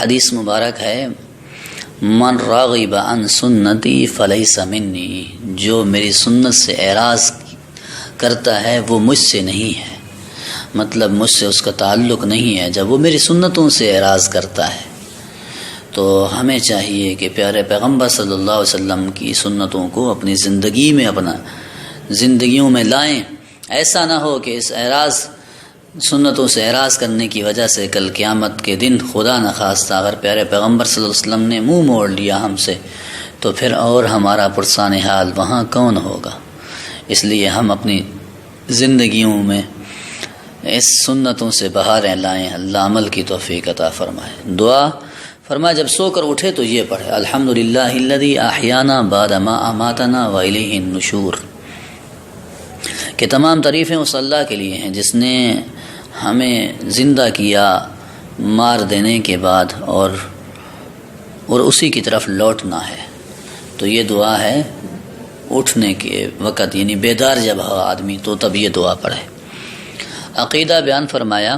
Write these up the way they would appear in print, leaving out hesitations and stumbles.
حدیث مبارک ہے، من راغب عن سنتی فلیس منی، جو میری سنت سے اعراض کرتا ہے وہ مجھ سے نہیں ہے، مطلب مجھ سے اس کا تعلق نہیں ہے جب وہ میری سنتوں سے اعراض کرتا ہے۔ تو ہمیں چاہیے کہ پیارے پیغمبر صلی اللہ علیہ وسلم کی سنتوں کو اپنی زندگیوں میں لائیں۔ ایسا نہ ہو کہ اس سنتوں سے اعراض کرنے کی وجہ سے کل قیامت کے دن خدا نخواستہ اگر پیارے پیغمبر صلی اللہ علیہ وسلم نے منہ موڑ لیا ہم سے تو پھر اور ہمارا پرسان حال وہاں کون ہوگا۔ اس لیے ہم اپنی زندگیوں میں اس سنتوں سے بہاریں لائیں۔ اللہ عمل کی توفیق عطا فرمائے۔ دعا فرمایا جب سو کر اٹھے تو یہ پڑھے، الحمدللہ الذی احیانا بعد ما اماتنا والیہ النشور، کہ تمام تعریفیں اس اللہ کے لیے ہیں جس نے ہمیں زندہ کیا مار دینے کے بعد اور اسی کی طرف لوٹنا ہے۔ تو یہ دعا ہے اٹھنے کے وقت، یعنی بیدار جب ہو آدمی تو تب یہ دعا پڑھے۔ عقیدہ بیان فرمایا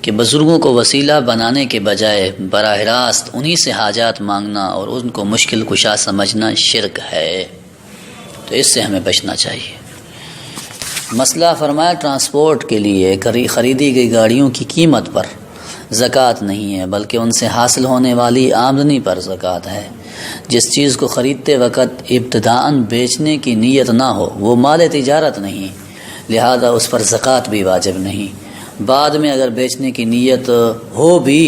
کہ بزرگوں کو وسیلہ بنانے کے بجائے براہ راست انہی سے حاجات مانگنا اور ان کو مشکل کشا سمجھنا شرک ہے، تو اس سے ہمیں بچنا چاہیے۔ مسئلہ فرمایا ٹرانسپورٹ کے لیے خریدی گئی گاڑیوں کی قیمت پر زکوٰۃ نہیں ہے بلکہ ان سے حاصل ہونے والی آمدنی پر زکوٰۃ ہے۔ جس چیز کو خریدتے وقت ابتداءً بیچنے کی نیت نہ ہو وہ مال تجارت نہیں، لہذا اس پر زکوٰۃ بھی واجب نہیں۔ بعد میں اگر بیچنے کی نیت ہو بھی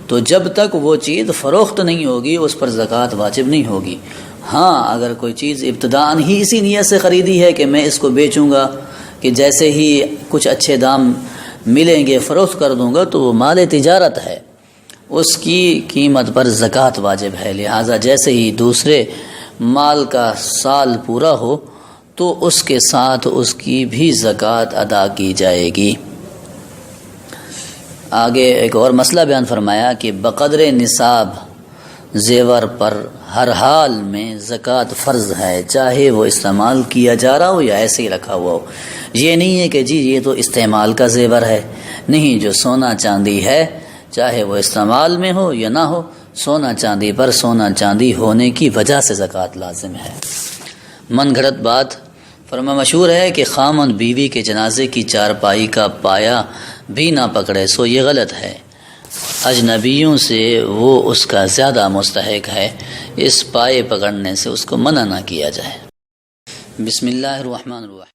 تو جب تک وہ چیز فروخت نہیں ہوگی اس پر زکوٰۃ واجب نہیں ہوگی۔ ہاں اگر کوئی چیز ابتداءً ہی اسی نیت سے خریدی ہے کہ میں اس کو بیچوں گا، کہ جیسے ہی کچھ اچھے دام ملیں گے فروخت کر دوں گا، تو وہ مال تجارت ہے، اس کی قیمت پر زکوٰۃ واجب ہے۔ لہٰذا جیسے ہی دوسرے مال کا سال پورا ہو تو اس کے ساتھ اس کی بھی زکوٰۃ ادا کی جائے گی۔ آگے ایک اور مسئلہ بیان فرمایا کہ بقدر نصاب زیور پر ہر حال میں زکوٰۃ فرض ہے، چاہے وہ استعمال کیا جا رہا ہو یا ایسے ہی رکھا ہوا ہو۔ یہ نہیں ہے کہ جی یہ تو استعمال کا زیور ہے، نہیں، جو سونا چاندی ہے چاہے وہ استعمال میں ہو یا نہ ہو، سونا چاندی پر سونا چاندی ہونے کی وجہ سے زکوٰۃ لازم ہے۔ من گھڑت بات فرمایا مشہور ہے کہ خامند بیوی کے جنازے کی چارپائی کا پایا بھی نہ پکڑے سو یہ غلط ہے، اجنبیوں سے وہ اس کا زیادہ مستحق ہے، اس پائے پکڑنے سے اس کو منع نہ کیا جائے۔ بسم اللہ الرحمن الرحیم۔